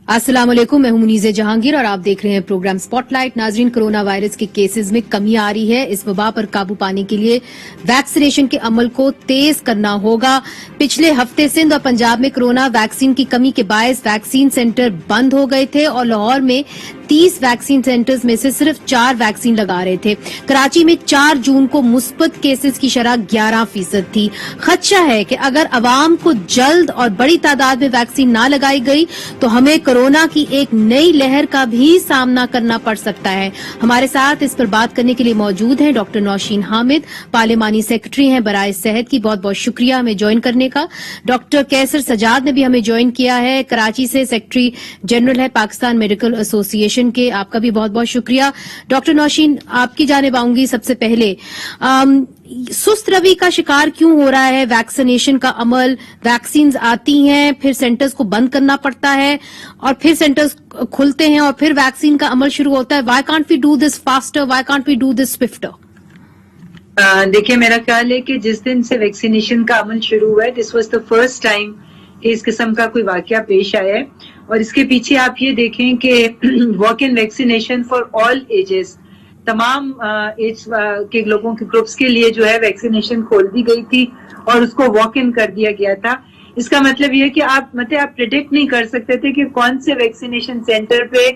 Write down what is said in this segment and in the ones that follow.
अस्सलाम वालेकुम, मैं हूं मुनीज़े जहांगीर और आप देख रहे हैं प्रोग्राम स्पॉटलाइट। नाजरीन, कोरोना वायरस के केसेस में कमी आ रही है। इस वबा पर काबू पाने के लिए वैक्सीनेशन के अमल को तेज करना होगा। पिछले हफ्ते सिंध और पंजाब में कोरोना वैक्सीन की कमी के बायस वैक्सीन सेंटर बंद हो गए थे और लाहौर में 30 वैक्सीन सेंटर्स में से सिर्फ 4 वैक्सीन लगा रहे थे। कराची में 4 जून को मुस्बत केसेस की शरह 11% थी। खदशा है कि अगर अवाम को जल्द और बड़ी तादाद में वैक्सीन ना लगाई गई तो हमें कोरोना की एक नई लहर का भी सामना करना पड़ सकता है। हमारे साथ इस पर बात करने के लिए मौजूद हैं डॉक्टर नौशीन हामिद, पार्लिमानी सेक्रेटरी हैं बराए सेहत की। बहुत बहुत शुक्रिया हमें ज्वाइन करने का। डॉक्टर कैसर सजाद ने भी हमें ज्वाइन किया है, कराची से सेक्रेटरी जनरल है पाकिस्तान मेडिकल एसोसिएशन के। आपका भी बहुत बहुत शुक्रिया। डॉक्टर नौशीन, आपकी जानिब आऊंगी सबसे पहले। सुस्त रवि का शिकार क्यों हो रहा है वैक्सीनेशन का अमल? वैक्सीन आती हैं, फिर सेंटर्स को बंद करना पड़ता है और फिर सेंटर्स खुलते हैं और फिर वैक्सीन का अमल शुरू होता है। Why can't we do this faster? Why can't we do this swifter? देखिए, मेरा ख्याल है कि जिस दिन से वैक्सीनेशन का अमल शुरू हुआ है, this was the first time कि इस किस्म का कोई वाकया पेश आया है। और इसके पीछे आप ये देखें कि walk in vaccination for all ages, तमाम एज के लोगों के ग्रुप्स के लिए जो है वैक्सीनेशन खोल दी गई थी और उसको वॉक इन कर दिया गया था। इसका मतलब ये है कि आप प्रिडिक्ट नहीं कर सकते थे कि कौन से वैक्सीनेशन सेंटर पे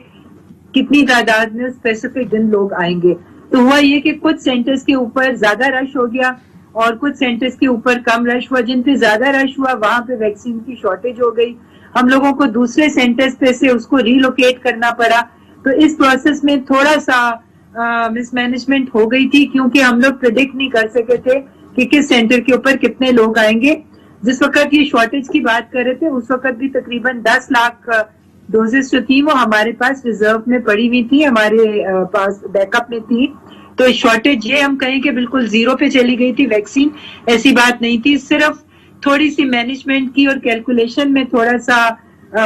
कितनी तादाद में स्पेसिफिक दिन लोग आएंगे। तो हुआ ये कि कुछ सेंटर्स के ऊपर ज्यादा रश हो गया और कुछ सेंटर्स के ऊपर कम रश हुआ। जिन पे ज्यादा रश हुआ वहां पे वैक्सीन की शॉर्टेज हो गई, हम लोगों को दूसरे सेंटर्स पे से उसको रीलोकेट करना पड़ा। तो इस प्रोसेस में थोड़ा सा मिसमैनेजमेंट हो गई थी, क्योंकि हम लोग प्रिडिक्ट नहीं कर सके थे कि किस सेंटर के ऊपर कितने लोग आएंगे। जिस वक्त ये शॉर्टेज की बात कर रहे थे उस वक्त भी तकरीबन 10 लाख डोजेस जो थी वो हमारे पास रिजर्व में पड़ी हुई थी, हमारे पास बैकअप में थी। तो शॉर्टेज ये हम कहें कि बिल्कुल जीरो पे चली गई थी वैक्सीन, ऐसी बात नहीं थी। सिर्फ थोड़ी सी मैनेजमेंट की और कैलकुलेशन में थोड़ा सा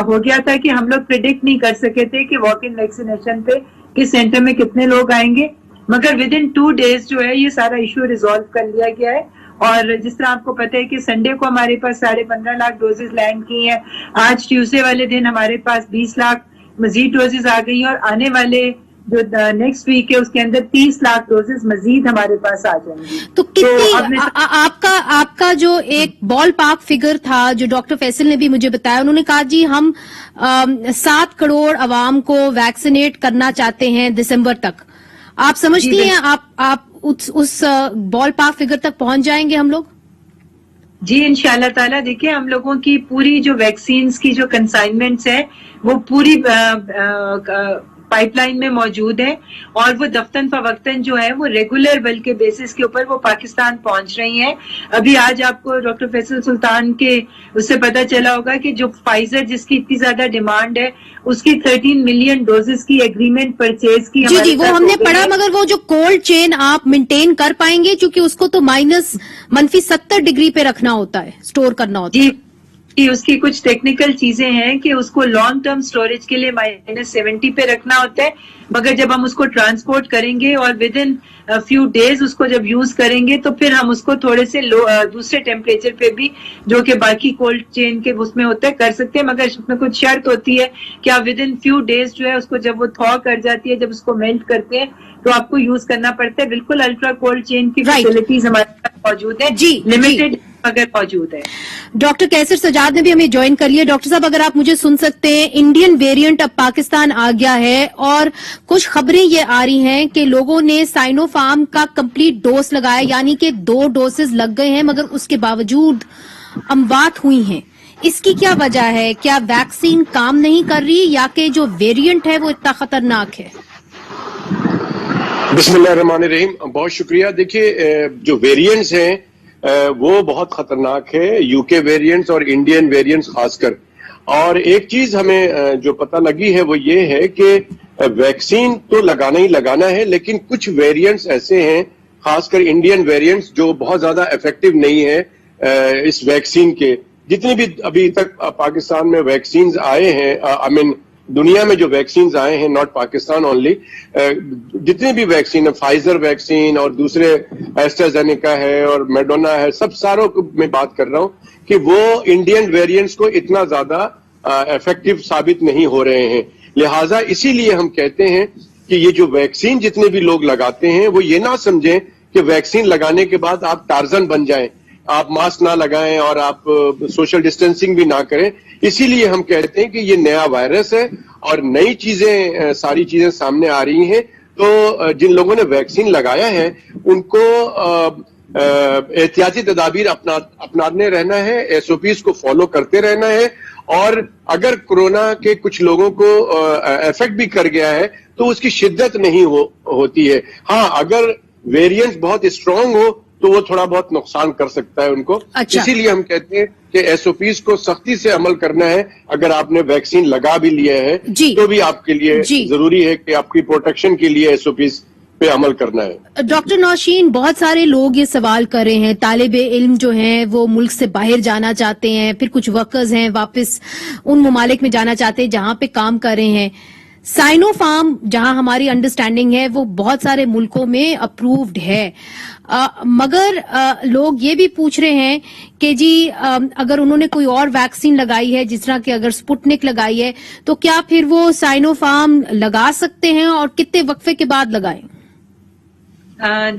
हो गया था कि हम लोग प्रिडिक्ट नहीं कर सके थे कि वॉक इन वैक्सीनेशन पे किस सेंटर में कितने लोग आएंगे। मगर विद इन 2 डेज जो है ये सारा इश्यू रिजॉल्व कर लिया गया है। और जिस तरह आपको पता है कि संडे को हमारे पास 15.5 लाख डोजेज लैंड की हैं। आज ट्यूसडे वाले दिन हमारे पास 20 लाख मजीद डोजेज आ गई हैं और आने वाले जो नेक्स्ट वीक है उसके अंदर 30 लाख डोजेज मजीद हमारे पास आ जाएंगे। तो कितनी आपका जो एक बॉल पार्क फिगर था जो डॉक्टर फैसल ने भी मुझे बताया, उन्होंने कहा जी हम 7 करोड़ अवाम को वैक्सीनेट करना चाहते हैं दिसंबर तक। आप समझती हैं आप उस बॉल पार्क फिगर तक पहुंच जाएंगे हम लोग? जी इंशाल्लाह ताला। देखिए, हम लोगों की पूरी जो वैक्सीन्स की जो कंसाइनमेंट्स है वो पूरी पाइपलाइन में मौजूद है और वो दफ्तन फवक्तन जो है वो रेगुलर बल्कि बेसिस के ऊपर वो पाकिस्तान पहुंच रही हैं। अभी आज आपको डॉक्टर फैसल सुल्तान के उससे पता चला होगा कि जो फाइजर जिसकी इतनी ज्यादा डिमांड है उसकी 13 मिलियन डोजेस की एग्रीमेंट परचेज की जी वो हमने पढ़ा। मगर वो जो कोल्ड चेन आप मेंटेन कर पाएंगे, क्योंकि उसको तो -70 डिग्री पे रखना होता है, स्टोर करना होता है। कि उसकी कुछ टेक्निकल चीजें हैं कि उसको लॉन्ग टर्म स्टोरेज के लिए -70 पे रखना होता है। मगर जब हम उसको ट्रांसपोर्ट करेंगे और विद इन फ्यू डेज उसको जब यूज करेंगे तो फिर हम उसको थोड़े से दूसरे टेम्परेचर पे भी जो कि बाकी कोल्ड चेन के उसमें होता है कर सकते हैं। मगर उसमें कुछ शर्त होती है कि आप विद इन फ्यू डेज जो है उसको जब वो थॉ कर जाती है, जब उसको मेल्ट करते हैं तो आपको यूज करना पड़ता है। बिल्कुल अल्ट्रा कोल्ड चेन की फैसिलिटीज हमारे पास मौजूद है, लिमिटेड अगर मौजूद है। डॉक्टर कैसर सजाद ने भी हमें ज्वाइन कर लिया। डॉक्टर साहब, अगर आप मुझे सुन सकते हैं, इंडियन वेरिएंट अब पाकिस्तान आ गया है और कुछ खबरें ये आ रही हैं कि लोगों ने साइनोफार्म का कंप्लीट डोज लगाया, यानी कि 2 डोसेज लग गए हैं मगर उसके बावजूद अमवात हुई हैं। इसकी क्या वजह है? क्या वैक्सीन काम नहीं कर रही या कि जो वेरिएंट है वो इतना खतरनाक है? बिस्मिल्लाहिर्रहमानिर्रहीम, बहुत शुक्रिया। देखिए, जो वेरिएंट्स हैं वो बहुत खतरनाक है, यूके वेरिएंट्स और इंडियन वेरिएंट्स खासकर। और एक चीज हमें जो पता लगी है वो ये है कि वैक्सीन तो लगाना ही लगाना है, लेकिन कुछ वेरिएंट्स ऐसे हैं, खासकर इंडियन वेरिएंट्स, जो बहुत ज्यादा इफेक्टिव नहीं है इस वैक्सीन के। जितने भी अभी तक पाकिस्तान में वैक्सीन आए हैं, दुनिया में जो वैक्सीन आए हैं, नॉट पाकिस्तान ओनली, जितने भी वैक्सीन है, फाइजर वैक्सीन और दूसरे एस्ट्राजेनेका है और मेडोना है, सब सारों को मैं बात कर रहा हूं कि वो इंडियन वेरिएंट्स को इतना ज्यादा افیکٹو ثابت نہیں ہو رہے ہیں. لہٰذا اسی لیے ہم کہتے ہیں کہ یہ جو ویکسین جتنے بھی لوگ لگاتے ہیں وہ یہ نہ سمجھیں کہ ویکسین لگانے کے بعد آپ ٹارزن بن جائیں, آپ ماسک نہ لگائیں اور آپ سوشل ڈسٹینسنگ بھی نہ کریں. اسی لیے ہم کہتے ہیں کہ یہ نیا وائرس ہے اور نئی چیزیں, ساری چیزیں سامنے آ رہی ہیں. تو جن لوگوں نے ویکسین لگایا ہے ان کو احتیاطی تدابیر اپنانے رہنا ہے, ایس او پیز کو فالو کرتے رہنا ہے. اور اگر کورونا کے کچھ لوگوں کو افیکٹ بھی کر گیا ہے تو اس کی شدت نہیں ہوتی ہے. ہاں, اگر ویریئنٹ بہت اسٹرانگ ہو تو وہ تھوڑا بہت نقصان کر سکتا ہے ان کو. اسی لیے ہم کہتے ہیں کہ ایس او پیز کو سختی سے عمل کرنا ہے. اگر آپ نے ویکسین لگا بھی لیا ہے تو بھی آپ کے لیے ضروری ہے کہ آپ کی پروٹیکشن کے لیے ایس او پیز پہ عمل کرنا ہے. ڈاکٹر نوشین, بہت سارے لوگ یہ سوال کر رہے ہیں, طالب علم جو ہیں وہ ملک سے باہر جانا چاہتے ہیں, پھر کچھ ورکرز ہیں واپس ان ممالک میں جانا چاہتے ہیں جہاں پہ کام کر رہے ہیں. سائنو فارم, جہاں ہماری انڈرسٹینڈنگ ہے, وہ بہت سارے ملکوں میں اپرووڈ ہے, مگر لوگ یہ بھی پوچھ رہے ہیں کہ جی اگر انہوں نے کوئی اور ویکسین لگائی ہے, جس طرح کہ اگر سپوٹنک لگائی ہے, تو کیا پھر وہ سائنو فارم لگا سکتے ہیں اور کتنے وقفے کے بعد لگائیں؟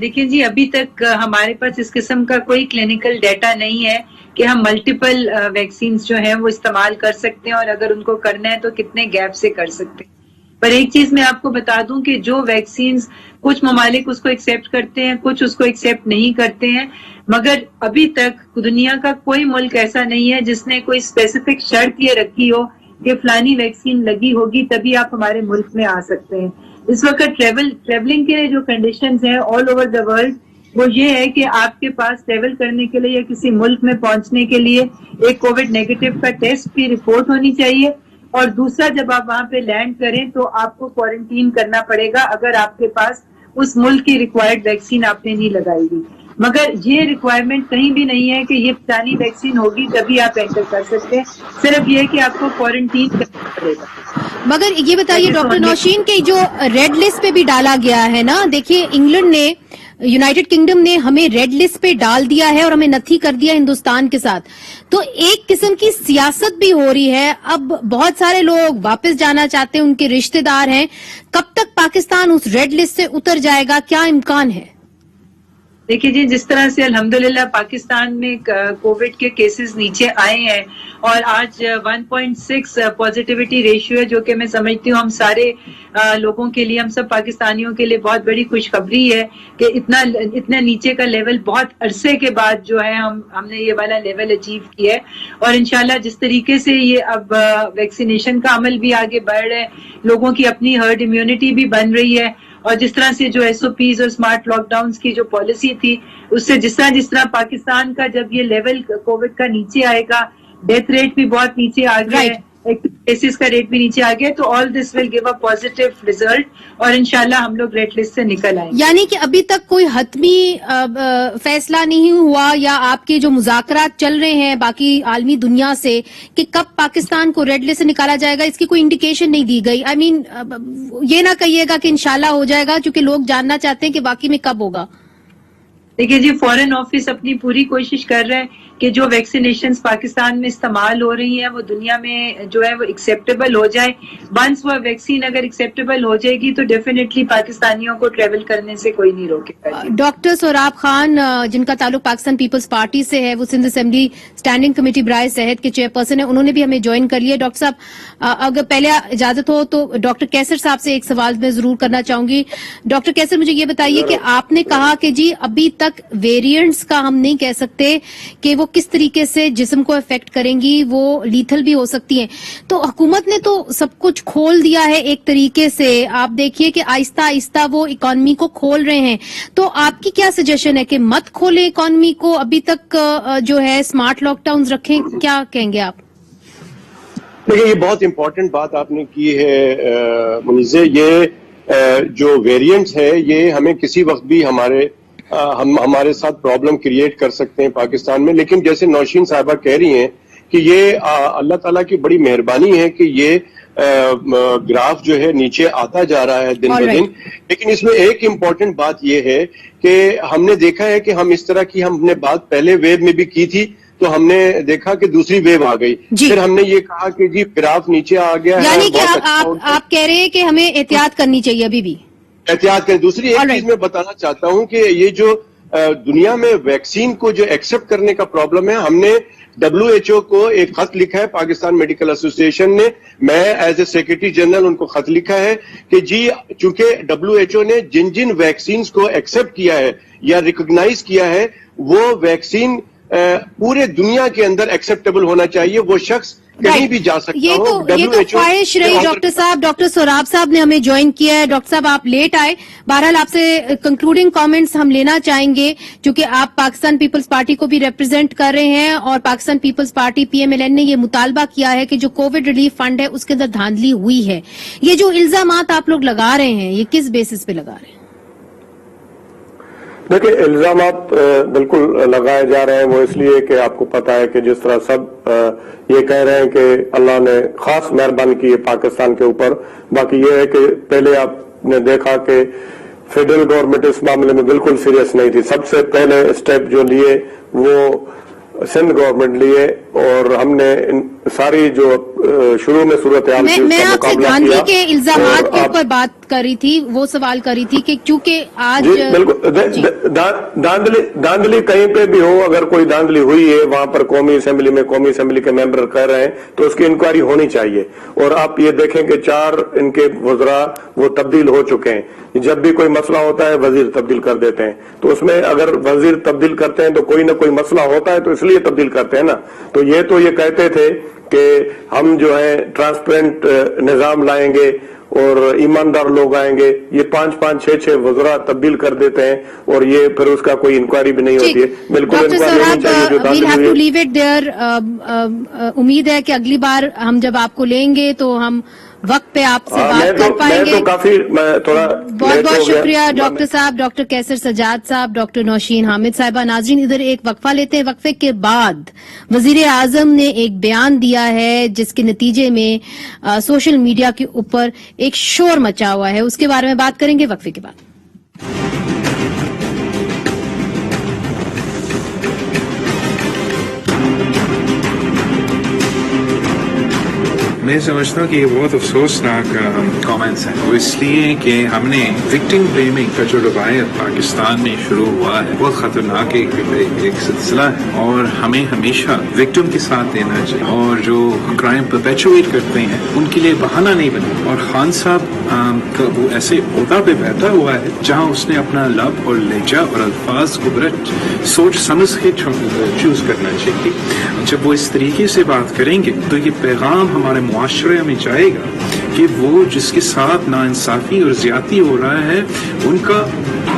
دیکھیں جی, ابھی تک ہمارے پاس اس قسم کا کوئی کلینکل ڈیٹا نہیں ہے کہ ہم ملٹیپل ویکسینز جو ہیں وہ استعمال کر سکتے ہیں, اور اگر ان کو کرنا ہے تو کتنے گیپ سے کر سکتے ہیں. پر ایک چیز میں آپ کو بتا دوں کہ جو ویکسینز کچھ ممالک اس کو ایکسیپٹ کرتے ہیں, کچھ اس کو ایکسیپٹ نہیں کرتے ہیں, مگر ابھی تک دنیا کا کوئی ملک ایسا نہیں ہے جس نے کوئی اسپیسیفک شرط یہ رکھی ہو کہ فلانی ویکسین لگی ہوگی تبھی آپ ہمارے ملک میں آ سکتے ہیں. اس وقت ٹریولنگ کے جو کنڈیشنز ہیں آل اوور دا ورلڈ, وہ یہ ہے کہ آپ کے پاس ٹریول کرنے کے لیے یا کسی ملک میں پہنچنے کے لیے ایک کووڈ نیگیٹو کا ٹیسٹ کی رپورٹ ہونی چاہیے, اور دوسرا جب آپ وہاں پہ لینڈ کریں تو آپ کو کوارنٹین کرنا پڑے گا اگر آپ کے پاس اس ملک کی ریکوائرڈ ویکسین آپ نے نہیں لگائی گی. مگر یہ ریکوائرمنٹ کہیں بھی نہیں ہے کہ یہ پرانی ویکسین ہوگی تبھی آپ انٹر کر سکتے ہیں, صرف یہ کہ آپ کو کوارنٹین کرنا پڑے گا. مگر یہ بتائیے ڈاکٹر نوشین کہ جو ریڈ لسٹ پہ بھی ڈالا گیا ہے نا, دیکھیے انگلینڈ نے, یونائیٹڈ کنگڈم نے ہمیں ریڈ لسٹ پہ ڈال دیا ہے اور ہمیں نتھی کر دیا ہندوستان کے ساتھ, تو ایک قسم کی سیاست بھی ہو رہی ہے. اب بہت سارے لوگ واپس جانا چاہتے ہیں, ان کے رشتہ دار ہیں, کب تک پاکستان اس ریڈ لسٹ سے اتر جائے گا, کیا امکان ہے؟ دیکھیے جی, جس طرح سے الحمدللہ پاکستان میں کووڈ کے کیسز نیچے آئے ہیں اور آج 1.6 پازیٹیوٹی ریشیو ہے, جو کہ میں سمجھتی ہوں ہم سارے لوگوں کے لیے, ہم سب پاکستانیوں کے لیے بہت بڑی خوشخبری ہے کہ اتنا نیچے کا لیول بہت عرصے کے بعد جو ہے ہم نے یہ والا لیول اچیو کیا ہے. اور انشاءاللہ جس طریقے سے یہ اب ویکسینیشن کا عمل بھی آگے بڑھ رہا ہے, لوگوں کی اپنی ہرڈ امیونٹی بھی بن رہی ہے, اور جس طرح سے جو ایس او پیز اور اسمارٹ لاک ڈاؤنز کی جو پالیسی تھی, اس سے جس طرح پاکستان کا جب یہ لیول کووڈ کا نیچے آئے گا, ڈیتھ ریٹ بھی بہت نیچے آ گیا ہے, کیسز کا ریٹ بھی نیچے آ گیا, تو all this will give a positive result, اور انشاءاللہ ہم لوگ ریڈ لسٹ سے نکل آئیں گے. یعنی کہ ابھی تک کوئی حتمی فیصلہ نہیں ہوا, یا آپ کے جو مذاکرات چل رہے ہیں باقی عالمی دنیا سے کہ کب پاکستان کو ریڈ لسٹ سے نکالا جائے گا, اس کی کوئی انڈیکیشن نہیں دی گئی؟ آئی مین یہ نہ کہیے گا کہ انشاءاللہ ہو جائے گا, کیونکہ لوگ جاننا چاہتے ہیں کہ باقی میں کب ہوگا. دیکھیے جی, فورن آفس اپنی پوری کوشش کر رہے ہیں کہ جو ویکسینیشنز پاکستان میں استعمال ہو رہی ہیں وہ دنیا میں جو ہے وہ ایکسیپٹیبل ہو جائے. ونس وہ ویکسین اگر ایکسیپٹیبل ہو جائے گی تو ڈیفینیٹلی پاکستانیوں کو ٹریول کرنے سے کوئی نہیں روکے گا. ڈاکٹر سہراب خان, جن کا تعلق پاکستان پیپلز پارٹی سے ہے, وہ سندھ اسمبلی اسٹینڈنگ کمیٹی برائے صحت کے چیئرپرسن ہیں, انہوں نے بھی ہمیں جوائن کر لیا. ڈاکٹر صاحب, اگر پہلے اجازت ہو تو ڈاکٹر کیسر صاحب سے ایک سوال میں ضرور کرنا چاہوں گی. ڈاکٹر کیسر, مجھے یہ بتائیے کہ آپ نے کہا کہ جی ابھی تک ویریئنٹس کا ہم نہیں کہہ سکتے کہ وہ کس طریقے سے جسم کو افیکٹ کریں گی, وہ لیتھل بھی ہو سکتی ہیں, تو حکومت نے تو سب کچھ کھول دیا ہے ایک طریقے سے. آپ دیکھیے کہ آہستہ آہستہ وہ اکانومی کو کھول رہے ہیں, تو آپ کی کیا سجیشن ہے کہ مت کھولیں اکانومی کو, ابھی تک جو ہے اسمارٹ لاک ڈاؤنز رکھیں, کیا کہیں گے آپ؟ دیکھیں, یہ بہت امپورٹنٹ بات آپ نے کی ہے منیزہ. یہ جو ویریئنٹس ہے یہ ہمیں کسی وقت بھی ہمارے ساتھ پرابلم کریٹ کر سکتے ہیں پاکستان میں, لیکن جیسے نوشین صاحبہ کہہ رہی ہیں کہ یہ اللہ تعالیٰ کی بڑی مہربانی ہے کہ یہ گراف جو ہے نیچے آتا جا رہا ہے دن بدن. لیکن اس میں ایک امپورٹنٹ بات یہ ہے کہ ہم نے دیکھا ہے کہ ہم اس طرح کی ہم نے بات پہلے ویو میں بھی کی تھی تو ہم نے دیکھا کہ دوسری ویو آ گئی. پھر ہم نے یہ کہا کہ جی گراف نیچے آ گیا ہے. یعنی کہ آپ کہہ رہے ہیں کہ ہمیں احتیاط کرنی چاہیے ابھی بھی. احتیاط کریں. دوسری ایک چیز میں بتانا چاہتا ہوں کہ یہ جو دنیا میں ویکسین کو جو ایکسپٹ کرنے کا پرابلم ہے, ہم نے WHO کو ایک خط لکھا ہے, پاکستان میڈیکل ایسوسیشن نے, میں ایز اے سیکرٹری جنرل ان کو خط لکھا ہے کہ جی چونکہ WHO نے جن ویکسینز کو ایکسپٹ کیا ہے یا ریکگنائز کیا ہے وہ ویکسین پورے دنیا کے اندر ایکسپٹیبل ہونا چاہیے, وہ شخص کہیں بھی جا سکتا ہو. یہ تو خواہش رہی ڈاکٹر صاحب. ڈاکٹر سوراب صاحب نے ہمیں جوائن کیا ہے. ڈاکٹر صاحب آپ لیٹ آئے, بہرحال آپ سے کنکلوڈنگ کامنٹس ہم لینا چاہیں گے چونکہ آپ پاکستان پیپلز پارٹی کو بھی ریپرزینٹ کر رہے ہیں اور پاکستان پیپلز پارٹی PMLN نے یہ مطالبہ کیا ہے کہ جو کووڈ ریلیف فنڈ ہے اس کے اندر دھاندلی ہوئی ہے. یہ جو الزامات آپ لوگ لگا رہے ہیں یہ کس بیسس پہ لگا رہے ہیں؟ دیکھیں الزامات بالکل لگائے جا رہے ہیں, وہ اس لیے کہ آپ کو پتا ہے کہ جس طرح سب یہ کہہ رہے ہیں کہ اللہ نے خاص مہربانی کی ہے پاکستان کے اوپر. باقی یہ ہے کہ پہلے آپ نے دیکھا کہ فیڈرل گورنمنٹ اس معاملے میں بالکل سیریس نہیں تھی. سب سے پہلے اسٹیپ جو لیے وہ سندھ گورنمنٹ لیے اور ہم نے ساری جو شروع میں صورتحال تھی میں آپ سے گاندھی کے الزامات کے اوپر بات کر رہی تھی, وہ سوال کر رہی تھی کہ چونکہ آج بالکل داندلی کہیں پہ بھی ہو, اگر کوئی داندلی ہوئی ہے وہاں پر قومی اسمبلی کے ممبر کہہ رہے ہیں تو اس کی انکوائری ہونی چاہیے. اور آپ یہ دیکھیں کہ 4 ان کے وزراء وہ تبدیل ہو چکے ہیں. جب بھی کوئی مسئلہ ہوتا ہے وزیر تبدیل کر دیتے ہیں, تو اس میں اگر وزیر تبدیل کرتے ہیں تو کوئی نہ کوئی مسئلہ ہوتا ہے تو اس لیے تبدیل کرتے ہیں نا. تو یہ کہتے تھے کہ ہم جو ہے ٹرانسپیرنٹ نظام لائیں گے اور ایماندار لوگ آئیں گے. یہ 5 6 وزراء تبدیل کر دیتے ہیں اور یہ پھر اس کا کوئی انکوائری بھی نہیں ہوتی ہے. بالکل انکوائری ہونی چاہیے. امید ہے کہ اگلی بار ہم جب آپ کو لیں گے تو ہم وقت پہ آپ سے بات کر پائیں گے. بہت بہت شکریہ ڈاکٹر صاحب, ڈاکٹر کیسر سجاد صاحب, ڈاکٹر نوشین حامد صاحبہ. ناظرین ادھر ایک وقفہ لیتے ہیں. وقفے کے بعد وزیر اعظم نے ایک بیان دیا ہے جس کے نتیجے میں سوشل میڈیا کے اوپر ایک شور مچا ہوا ہے, اس کے بارے میں بات کریں گے وقفے کے بعد. میں سمجھتا ہوں کہ یہ بہت افسوسناک کامنٹس ہیں. وہ اس لیے کہ ہم نے وکٹم بلیمنگ کا جو روایت پاکستان میں شروع ہوا ہے بہت خطرناک ایک سلسلہ ہے اور ہمیں ہمیشہ وکٹم کے ساتھ دینا چاہیے اور جو کرائم پرپیچویٹ کرتے ہیں ان کے لیے بہانہ نہیں بنے. اور خان صاحب کا وہ ایسے عہدہ پہ بیٹھا ہوا ہے جہاں اس نے اپنا لب اور لہجہ اور الفاظ کو بڑا سوچ سمجھ کے چوز کرنا چاہیے. جب وہ اس طریقے سے بات کریں گے تو یہ پیغام ہمارے معاشرے میں جائے گا کہ وہ جس کے ساتھ ناانصافی اور زیادتی ہو رہا ہے ان کا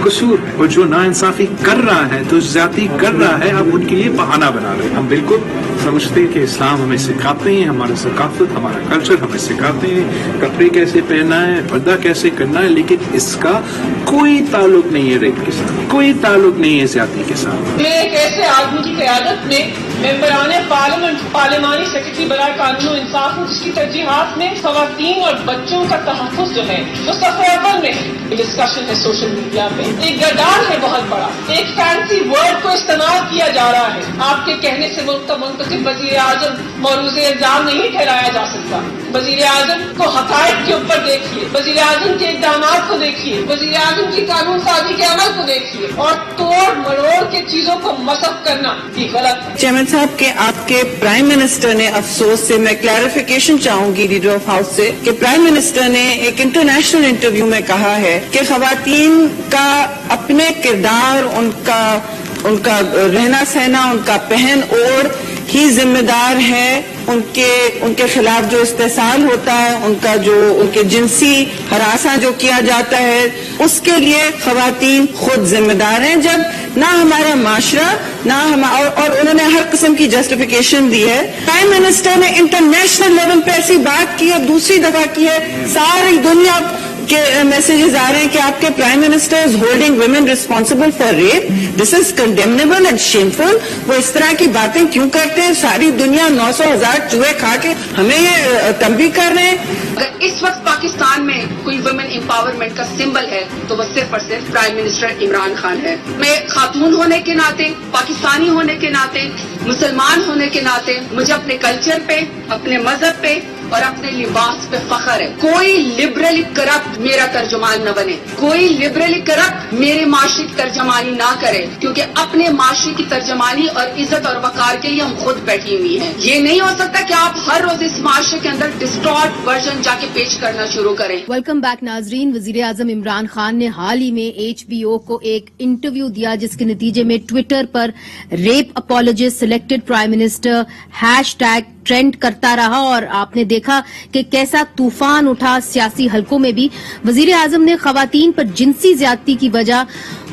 قصور ہے, اور جو ناانصافی کر رہا ہے تو زیادتی کر رہا ہے اب ان کے لیے بہانہ بنا رہے ہیں. ہم بالکل سمجھتے ہیں کہ اسلام ہمیں سکھاتے ہیں, ہمارا ثقافت ہمارا کلچر ہمیں سکھاتے ہیں کپڑے کیسے پہننا ہے, پردہ کیسے کرنا ہے, لیکن اس کا کوئی تعلق نہیں ہے ریپ کے ساتھ, کوئی تعلق نہیں ہے زیادتی کے ساتھ. ایک ایسے آدمی کی قیادت میں ممبران پارلیمنٹ پارلیمانی سیکرٹری برائے قانون و انصاف جس کی ترجیحات میں خواتین اور بچوں کا تحفظ جو ہے وہ صف اول میں ہے. ڈسکشن ہے سوشل میڈیا پہ, ایک گردان ہے بہت بڑا, ایک فینسی ورڈ کو استعمال کیا جا رہا ہے. آپ کے کہنے سے ملک کا منتخب وزیر اعظم موروث الزام نہیں ٹھہرایا جا سکتا. وزیر اعظم کو حقائق کے اوپر دیکھیے, وزیر اعظم کے اقدامات کو دیکھیے, وزیر اعظم کی قانون سازی کے عمل کو دیکھیے, اور توڑ مروڑ کے چیزوں کو مسخ کرنا یہ غلط ہے. چیئرمین صاحب کے آپ کے پرائم منسٹر نے افسوس سے میں کلیریفیکیشن چاہوں گی لیڈر آف ہاؤس سے کہ پرائم منسٹر نے ایک انٹرنیشنل انٹرویو میں کہا ہے کہ خواتین کا اپنے کردار, ان کا رہنا سہنا, ان کا پہن اور ہی ذمہ دار ہے. ان کے خلاف جو استحصال ہوتا ہے, ان کے جنسی ہراساں جو کیا جاتا ہے, اس کے لیے خواتین خود ذمہ دار ہیں. جب نہ ہمارا معاشرہ اور انہوں نے ہر قسم کی جسٹیفیکیشن دی ہے. پرائم منسٹر نے انٹرنیشنل لیول پہ ایسی بات کی ہے, دوسری دفعہ کی ہے, ساری دنیا کے میسیجز آ رہے ہیں کہ آپ کے prime minister is holding women responsible for rape. This is condemnable and shameful. وہ اس طرح کی باتیں کیوں کرتے ہیں؟ ساری دنیا 900,000 چوہے کھا کے ہمیں یہ تنبیہ کر رہے ہیں. अगर इस वक्त पाकिस्तान में कोई वुमेन एम्पावरमेंट का सिंबल है तो वो सिर्फ और सिर्फ प्राइम मिनिस्टर इमरान खान है। मैं खातून होने के नाते, पाकिस्तानी होने के नाते, मुसलमान होने के नाते मुझे अपने कल्चर पे, अपने मजहब पे और अपने लिबास पे फख्र है। कोई लिबरली करप्ट मेरा तर्जुमान न बने, कोई लिबरली करप्ट मेरे माशरे की तर्जमानी ना करे, क्योंकि अपने माशरे की तर्जमानी और इज्जत और वकार के लिए हम खुद बैठी हुई हैं। ये नहीं हो सकता कि आप हर रोज इस माशरे के अंदर डिस्टॉर्ट वर्जन जाके पेश करना शुरू करें। वेलकम बैक नाजरीन। वजीर आजम इमरान खान ने हाल ही में HBO को एक इंटरव्यू दिया जिसके नतीजे में ट्विटर पर rape apologist selected prime minister hashtag trend करता रहा और आपने देखा कि कैसा तूफान उठा सियासी हलकों में भी। वजीर आजम ने खवातीन पर जिनसी ज्यादती की वजह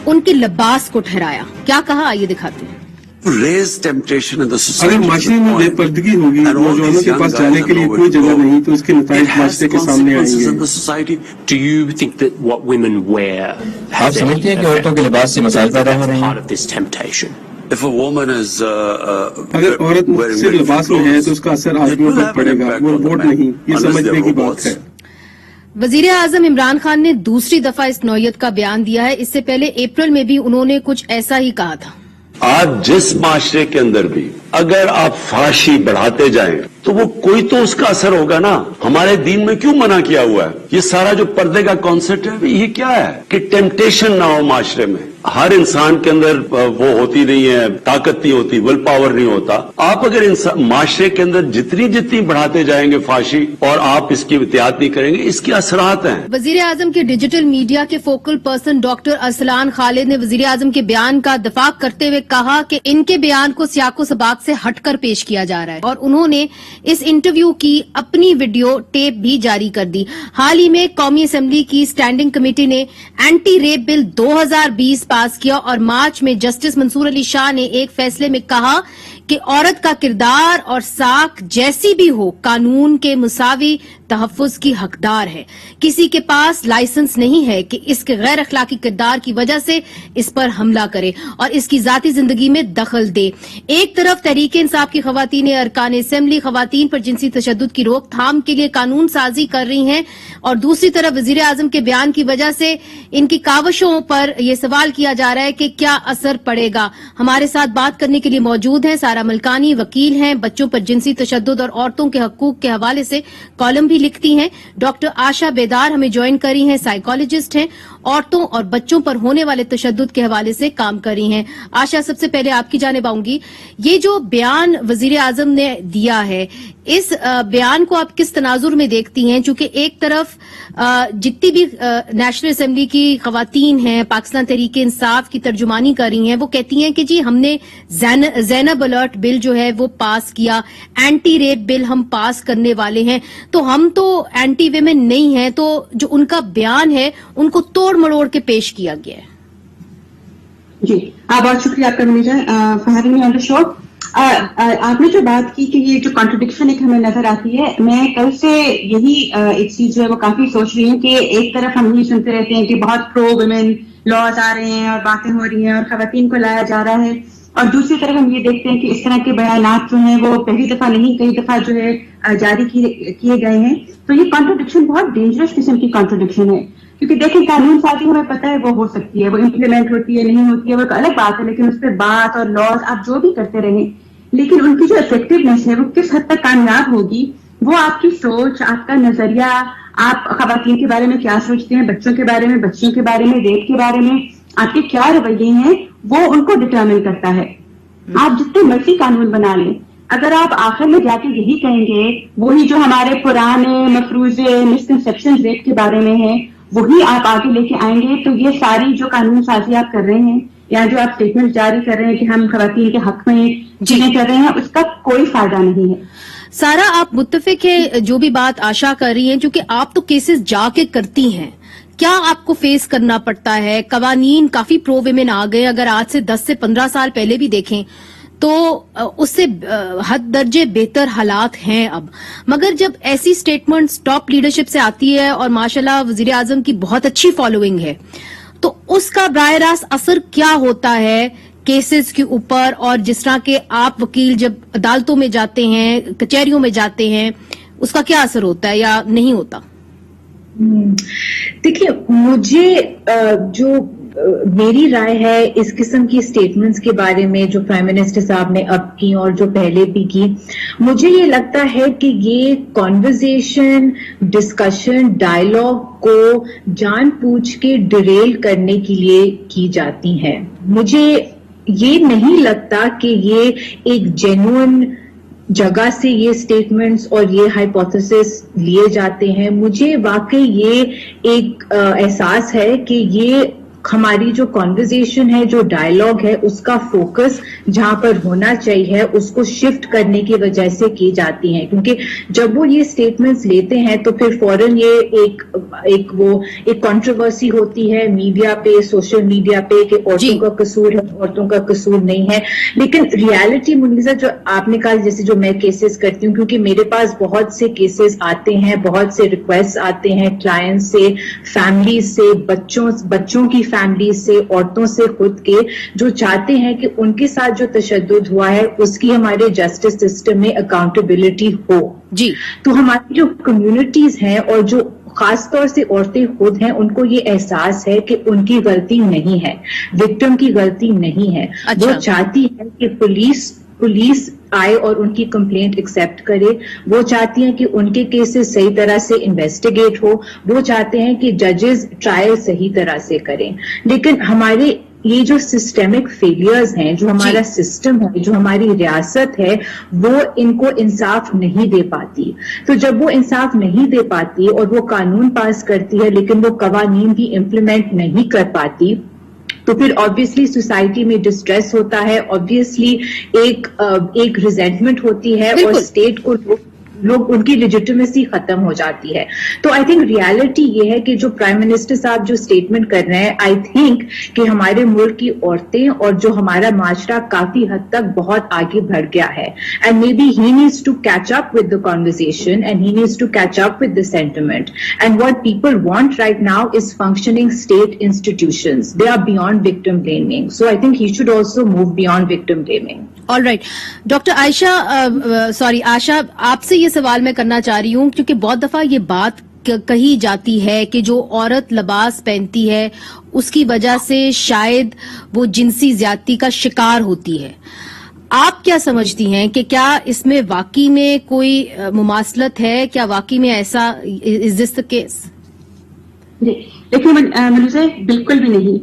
उनके लिबास को ठहराया। क्या कहा, आइए दिखाते हैं। अगर माशरे में बेपर्दगी होगी, नौजवानों के पास जाने के लिए कोई जगह नहीं, तो इसके नतीजे माशरे के सामने आएंगे। आप समझते हैं कि औरतों के लिबास से मसाइल पैदा हो रहे हैं? अगर औरत सिर्फ लिबास में है तो उसका असर आदमियों पर पड़ेगा, वो वोट नहीं। ये समझने की बात है। वजीर आजम इमरान खान ने दूसरी दफा इस नौयत का बयान दिया है। इससे पहले अप्रैल में भी उन्होंने कुछ ऐसा ही कहा था। आज जिस माशरे के अंदर भी अगर आप फाशी बढ़ाते जाएं तो वो कोई तो उसका असर होगा ना। हमारे दीन में क्यों मना किया हुआ है? ये सारा जो पर्दे का कॉन्सेप्ट है ये क्या है कि टेम्पटेशन ना हो माशरे में। हर इंसान के अंदर वो होती नहीं है, ताकत नहीं होती, विल पावर नहीं होता। आप अगर माशरे के अंदर जितनी जितनी बढ़ाते जाएंगे फाशी और आप इसकी एहतियात नहीं करेंगे, इसके असरात हैं। वजीर आजम के डिजिटल मीडिया के focal person doctor Arsalan Khalid ने वजीर आजम के बयान का दफा करते हुए कहा कि इनके बयान को सियाको सबाक से हटकर पेश किया जा रहा है और उन्होंने इस इंटरव्यू की अपनी वीडियो टेप भी जारी कर दी। हाल ही में कौमी असेंबली की स्टैंडिंग कमेटी ने एंटी रेप बिल 2020 पास किया और मार्च में जस्टिस मंसूर अली शाह ने एक फैसले में कहा कि औरत का किरदार और साख जैसी भी हो कानून के मुसावी तहफ्फुज की हकदार है। किसी के पास लाइसेंस नहीं है कि इसके गैर अखलाकी किरदार की वजह से इस पर हमला करे और इसकी जाती जिंदगी में दखल दे। एक तरफ तहरीक इंसाफ की खवातीन अरकान असेंबली खवातीन पर जिनसी तशद्दुद की रोकथाम के लिए कानून साजी कर रही हैं और दूसरी तरफ वजीर आजम के बयान की वजह से इनकी कावशों पर यह सवाल किया जा रहा है कि क्या असर पड़ेगा। हमारे साथ बात करने के लिए मौजूद हैं सारा मलकानी, वकील हैं, बच्चों पर जिनसी तशद्दुद और औरतों के हकूक के हवाले से कॉलम भी लिखती हैं। डॉक्टर आशा बेदार हमें ज्वाइन करी हैं, साइकोलॉजिस्ट हैं, औरतों और बच्चों पर होने वाले तशद्दुद के हवाले से काम कर रही हैं। आशा, सबसे पहले आपकी जानिब आऊंगी। ये जो बयान वजीर आजम ने दिया है, इस बयान को आप किस तनाजुर में देखती हैं? चूंकि एक तरफ जितनी भी नेशनल असेंबली की खवातीन हैं, पाकिस्तान तहरीक इंसाफ की तर्जुमानी कर रही हैं, वो कहती हैं कि जी हमने ज़ैनब अलर्ट बिल जो है वो पास किया, एंटी रेप बिल हम पास करने वाले हैं, तो हम तो एंटी वेमेन नहीं हैं। तो जो उनका बयान है उनको तोड़ मरोड़ के पेश किया गया है। जी बहुत शुक्रिया आपका मैनेजर फहरी ऑन द शो। आपने जो बात की कि ये जो कॉन्ट्रडिक्शन एक हमें नजर आती है, मैं कल से यही एक चीज जो है वो काफी सोच रही हूँ कि एक तरफ हम ये सुनते रहते हैं कि बहुत प्रो वुमेन लॉज आ रहे हैं और बातें हो रही हैं और खवातीन को लाया जा रहा है, और दूसरी तरफ हम ये देखते हैं कि इस तरह के बयानात जो हैं वो पहली दफा नहीं कई दफा जो है जारी किए गए हैं। तो ये कॉन्ट्रडिक्शन बहुत डेंजरस किस्म की कॉन्ट्रडिक्शन है, क्योंकि देखिए कानून साजी हमें पता है वो हो सकती है, वो इम्प्लीमेंट होती है नहीं होती है वो एक अलग बात है, लेकिन उस पर बात और लॉज आप जो भी करते रहें, लेकिन उनकी जो इफेक्टिवनेस है वो किस हद तक कामयाब होगी, वो आपकी सोच, आपका नजरिया, आप खवातीन के बारे में क्या सोचते हैं, बच्चों के बारे में, बच्चियों के बारे में, रेप के बारे में आपके क्या रवैये हैं, वो उनको डिटरमिन करता है। आप जितने मर्जी कानून बना लें, अगर आप आखिर में जाके यही कहेंगे वही जो हमारे पुराने मफरूजे मिसकंसेप्शन रेप के बारे में है वही आप आगे लेके आएंगे, तो ये सारी जो कानून साजी आप कर रहे हैं या जो आप स्टेटमेंट जारी कर रहे हैं कि हम खवातीन के हक में चीजें कर रहे हैं, उसका कोई फायदा नहीं है। सारा, आप मुत्तफिक है जो भी बात आशा कर रही हैं, क्योंकि आप तो केसेस जाके करती हैं, क्या आपको फेस करना पड़ता है? कवानीन काफी प्रो विमेन आ गए, अगर आज से 10 से 15 साल पहले भी देखें तो उससे हद दर्जे बेहतर हालात हैं अब, मगर जब ऐसी स्टेटमेंट्स टॉप लीडरशिप से आती है और माशाल्लाह वजीर आजम की बहुत अच्छी फॉलोइंग है, तो उसका बराह रास्त असर क्या होता है केसेस के ऊपर? और जिस तरह के आप वकील जब अदालतों में जाते हैं, कचहरियों में जाते हैं, उसका क्या असर होता है या नहीं होता? देखिए, मुझे जो मेरी राय है इस किस्म की स्टेटमेंट्स के बारे में जो प्राइम मिनिस्टर साहब ने अब की और जो पहले भी की, मुझे ये लगता है कि ये कॉन्वर्जेशन, डिस्कशन, डायलॉग को जानबूझ के डिरेल करने के लिए की जाती हैं। मुझे ये नहीं लगता कि ये एक जेन्युइन जगह से ये स्टेटमेंट्स और ये हाइपोथेसिस लिए जाते हैं। मुझे वाकई ये एक एहसास है कि ये हमारी जो कॉन्वर्जेशन है, जो डायलॉग है, उसका फोकस जहां पर होना चाहिए उसको शिफ्ट करने की वजह से की जाती हैं। क्योंकि जब वो ये स्टेटमेंट्स लेते हैं तो फिर फौरन ये एक कंट्रोवर्सी होती है मीडिया पे, सोशल मीडिया पे कि औरतों का कसूर है, औरतों का कसूर नहीं है। लेकिन रियलिटी मुनीजा, जो आपने कहा, जैसे जो मैं केसेस करती हूँ, क्योंकि मेरे पास बहुत से केसेस आते हैं, बहुत से रिक्वेस्ट आते हैं क्लाइंट से, फैमिली से, बच्चों की फैमिली से, औरतों से खुद के, जो चाहते हैं कि उनके साथ जो तशद्दुद हुआ है उसकी हमारे जस्टिस सिस्टम में अकाउंटेबिलिटी हो। जी, तो हमारी जो कम्युनिटीज हैं और जो खास तौर से औरतें खुद हैं, उनको ये एहसास है कि उनकी गलती नहीं है, विक्टिम की गलती नहीं है। वो चाहती है कि पुलिस आए और उनकी कंप्लेंट एक्सेप्ट करे। वो चाहती हैं कि उनके केसेस सही तरह से इन्वेस्टिगेट हो। वो चाहते हैं कि जजेस ट्रायल सही तरह से करें। लेकिन हमारे ये जो सिस्टेमिक फेलियर्स हैं, जो हमारा सिस्टम है, जो हमारी रियासत है, वो इनको इंसाफ नहीं दे पाती। तो जब वो इंसाफ नहीं दे पाती और वो कानून पास करती है लेकिन वो कवानीन भी इम्प्लीमेंट नहीं कर पाती, तो फिर ऑब्वियसली सोसाइटी में डिस्ट्रेस होता है, ऑब्वियसली एक रिजेंटमेंट होती है और स्टेट को लोग उनकी लेजिटिमेसी खत्म हो जाती है। तो आई थिंक रियलिटी ये है कि जो प्राइम मिनिस्टर साहब जो स्टेटमेंट कर रहे हैं, आई थिंक कि हमारे मुल्क की औरतें और जो हमारा माशरा काफी हद तक बहुत आगे बढ़ गया है। And maybe he needs to catch up with the conversation and he needs to catch up with the sentiment. And what people want right now is functioning state institutions. They are beyond victim blaming. So I think he should also move beyond victim blaming. All right, doctor Asha, आपसे ये सवाल मैं करना चाह रही हूँ क्योंकि बहुत दफा ये बात कही जाती है कि जो औरत लिबास पहनती है उसकी वजह से शायद वो जिनसी ज्यादती का शिकार होती है। आप क्या समझती हैं कि क्या इसमें वाकई में कोई मुमासलत है? क्या वाकई में ऐसा इज दिस द केस? देखिए मुझे बिल्कुल भी नहीं।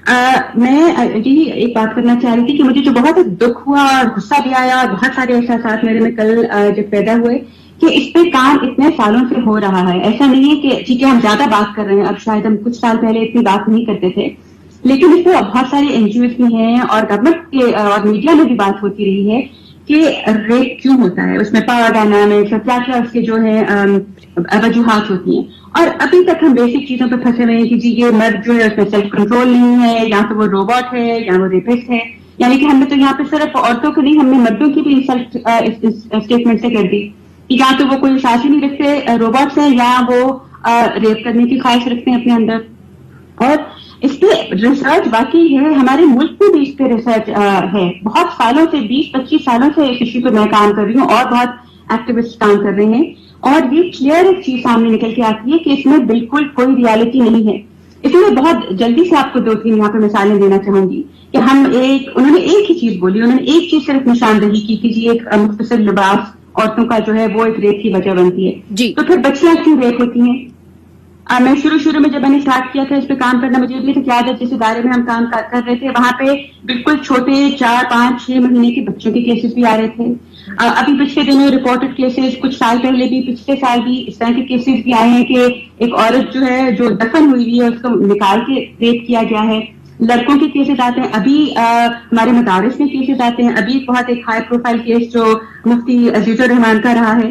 मैं यही एक बात करना चाह रही थी कि मुझे जो बहुत दुख हुआ और गुस्सा भी आया और बहुत सारे एहसास मेरे में कल जब पैदा हुए कि इस पे काम इतने सालों से हो रहा है। ऐसा नहीं है कि ठीक है हम ज्यादा बात कर रहे हैं, अब शायद हम कुछ साल पहले इतनी बात नहीं करते थे, लेकिन इस पे बहुत सारे एनजीओ भी हैं और गवर्नमेंट के और मीडिया में भी बात होती रही है कि रेप क्यों होता है, उसमें पावर डायनामिक्स और क्या क्या उसके जो है वजूहात होती हैं। और अभी तक हम बेसिक चीजों पर फंसे हुए हैं कि जी ये मर्द जो है उसमें सेल्फ कंट्रोल नहीं है, या तो वो रोबोट है या वो रेपिस्ट है। यानी कि हमने तो यहाँ पे सिर्फ औरतों को नहीं, हमने मर्दों की भी इंसल्ट स्टेटमेंट से कर दी कि या तो वो कोई साहस ही नहीं रखते, रोबोट्स हैं, या वो रेप करने की ख्वाहिश रखते हैं अपने अंदर। और इस पे रिसर्च बाकी है, हमारे मुल्क में भी इस पे रिसर्च है। बहुत सालों से 20-25 सालों से इस इश्यू पे मैं काम कर रही हूँ और बहुत एक्टिविस्ट काम कर रहे हैं और ये क्लियर एक चीज सामने निकल के आती है कि इसमें बिल्कुल कोई रियलिटी नहीं है। इसलिए बहुत जल्दी से आपको 2-3 यहाँ पे मिसालें देना चाहूंगी कि उन्होंने एक ही चीज बोली, उन्होंने एक चीज सिर्फ निशानदही की कि जी एक मुख्तसर लिबास औरतों का जो है वो एक रेप की वजह बनती है। तो फिर बच्चियां क्यों रेप होती हैं? मैं शुरू में जब मैंने स्टार्ट किया था इस पे काम करना, मुझे भी याद है जिस इदारे में हम काम कर रहे थे वहां पे बिल्कुल छोटे 4-5-6 महीने के बच्चों के केसेस भी आ रहे थे। अभी पिछले दिनों रिपोर्टेड केसेस, कुछ साल पहले भी, पिछले साल भी इस तरह के केसेस भी आए हैं कि एक औरत जो है जो दफन हुई है उसको निकाल के रेप किया गया है। लड़कों के केसेस आते हैं, अभी हमारे मदारिस में केसेस आते हैं। अभी बहुत एक हाई प्रोफाइल केस जो मुफ्ती अजीजुर रहमान का रहा है,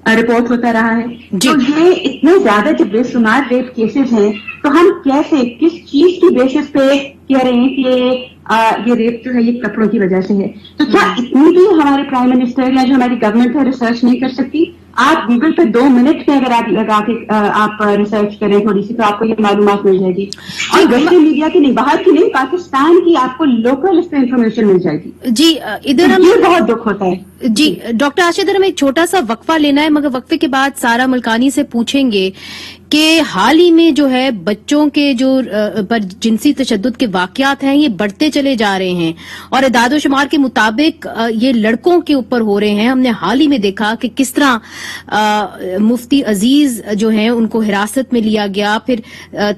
रिपोर्ट होता रहा है। तो ये इतने ज्यादा जब बेशुमार रेप केसेस हैं तो हम कैसे, किस चीज की बेसिस पे कह रहे हैं कि ये रेप जो है ये कपड़ों की वजह से है? तो क्या इतनी भी हमारे प्राइम मिनिस्टर या जो हमारी गवर्नमेंट है रिसर्च नहीं कर सकती? आप गूगल पे 2 मिनट में अगर आप लगा के आप रिसर्च करें थोड़ी सी, तो आपको ये मालूमात मिल जाएगी। और वेस्टर्न मीडिया की नहीं, बाहर की नहीं, पाकिस्तान की आपको लोकल इस पे इंफॉर्मेशन मिल जाएगी। जी इधर हम ये बहुत दुख होता है। जी डॉक्टर आशा, इधर हमें एक छोटा सा वक्फा लेना है, मगर वक्फे के बाद सारा मुल्कानी से पूछेंगे कि हाल ही में जो है बच्चों के जो पर जिनसी तशद्दुद के वाकयात हैं ये बढ़ते चले जा रहे हैं, और इदाद-ओ-शुमार के मुताबिक ये लड़कों के ऊपर हो रहे हैं। हमने हाल ही में देखा कि किस तरह मुफ्ती अजीज जो हैं उनको हिरासत में लिया गया, फिर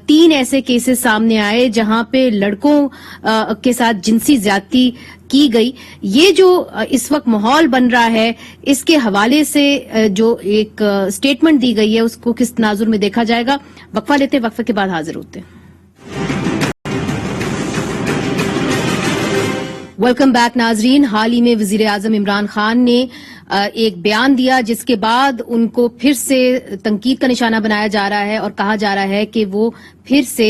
3 ऐसे केसेस सामने आए जहां पे लड़कों के साथ जिनसी ज्यादती की गई। ये जो इस वक्त माहौल बन रहा है, इसके हवाले से जो एक स्टेटमेंट दी गई है उसको किस तनाजुर में देखा जाएगा। वक्फा लेते हैं, वक्फे के बाद हाजिर होते हैं। वेलकम बैक नाजरीन। हाल ही में वजीर आजम इमरान खान ने एक बयान दिया जिसके बाद उनको फिर से तनकीद का निशाना बनाया जा रहा है और कहा जा रहा है कि वो फिर से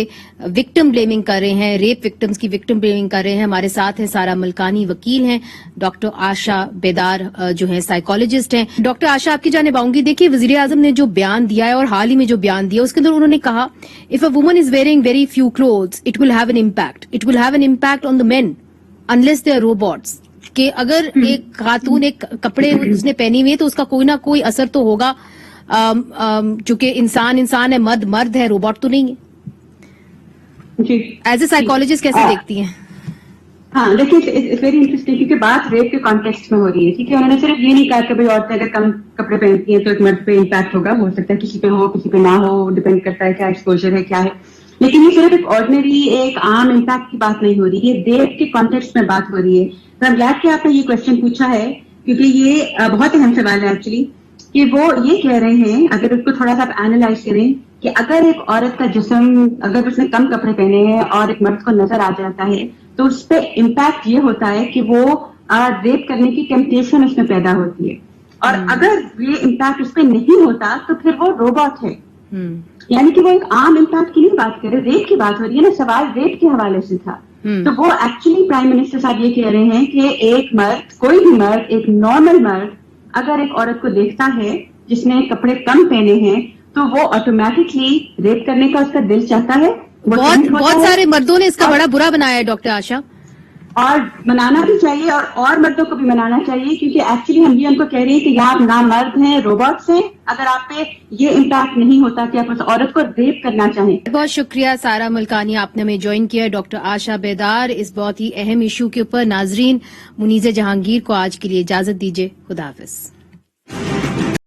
विक्टिम ब्लेमिंग कर रहे हैं, रेप विक्टिम्स की विक्टिम ब्लेमिंग कर रहे हैं। हमारे साथ हैं सारा मुल्कानी, वकील हैं, डॉक्टर आशा बेदार जो हैं साइकोलॉजिस्ट हैं। डॉक्टर आशा, आपकी जानिब आऊंगी। देखिए, वजीर आजम ने जो बयान दिया है और हाल ही में जो बयान दिया उसके अंदर उन्होंने कहा, if a woman is wearing very few clothes it will have an impact on the men unless they are robots. कि अगर एक खातून एक कपड़े उसने पहनी हुई है तो उसका कोई ना कोई असर तो होगा, चूंकि इंसान है, मर्द है, रोबोट तो नहीं है। जी, एज ए साइकोलॉजिस्ट कैसे देखती हैं? हाँ, देखिए इट्स वेरी इंटरेस्टिंग, क्योंकि बात रेप के कॉन्टेक्स्ट में हो रही है। ठीक है, उन्होंने सिर्फ ये नहीं कहा कि भाई औरतें अगर कम कपड़े पहनती हैं तो एक मर्द पे इम्पैक्ट होगा, हो सकता है किसी पे हो किसी पे ना हो, डिपेंड करता है क्या एक्सपोजर है क्या है। लेकिन ये सिर्फ एक ऑर्डिनरी एक आम इम्पैक्ट की बात नहीं हो रही है, रेप के कॉन्टेक्स्ट में बात हो रही है। तो I'm glad कि आपने ये क्वेश्चन पूछा है, क्योंकि ये बहुत अहम सवाल है एक्चुअली, कि वो ये कह रहे हैं, अगर उसको थोड़ा सा आप एनालाइज करें, कि अगर एक औरत का जिस्म, अगर उसने कम कपड़े पहने हैं और एक मर्द को नजर आ जाता है, तो उस पर इम्पैक्ट ये होता है कि वो रेप करने की टेम्पटेशन उसमें पैदा होती है। और अगर ये इम्पैक्ट उस पर नहीं होता तो फिर वो रोबोट है। यानी कि वो एक आम इम्पैक्ट की नहीं बात कर रहे, रेप की बात हो रही है ना, सवाल रेप के हवाले से था। तो वो एक्चुअली प्राइम मिनिस्टर साहब ये कह रहे हैं कि एक मर्द, कोई भी मर्द, एक नॉर्मल मर्द अगर एक औरत को देखता है जिसने कपड़े कम पहने हैं तो वो ऑटोमेटिकली रेप करने का उसका दिल चाहता है। बहुत सारे मर्दों ने इसका बड़ा बुरा बनाया है डॉक्टर आशा, और मनाना भी चाहिए और मर्दों को भी मनाना चाहिए, क्योंकि एक्चुअली हम ये उनको कह रहे हैं कि आप ना मर्द हैं, रोबोट्स हैं, अगर आप पे ये इम्पैक्ट नहीं होता कि आप उस औरत को रेप करना चाहें। बहुत शुक्रिया सारा मुल्कानी, आपने हमें ज्वाइन किया। डॉक्टर आशा बेदार इस बहुत ही अहम इशू के ऊपर। नाजरीन, मुनीज़े जहांगीर को आज के लिए इजाजत दीजिए। खुदा हाफिज।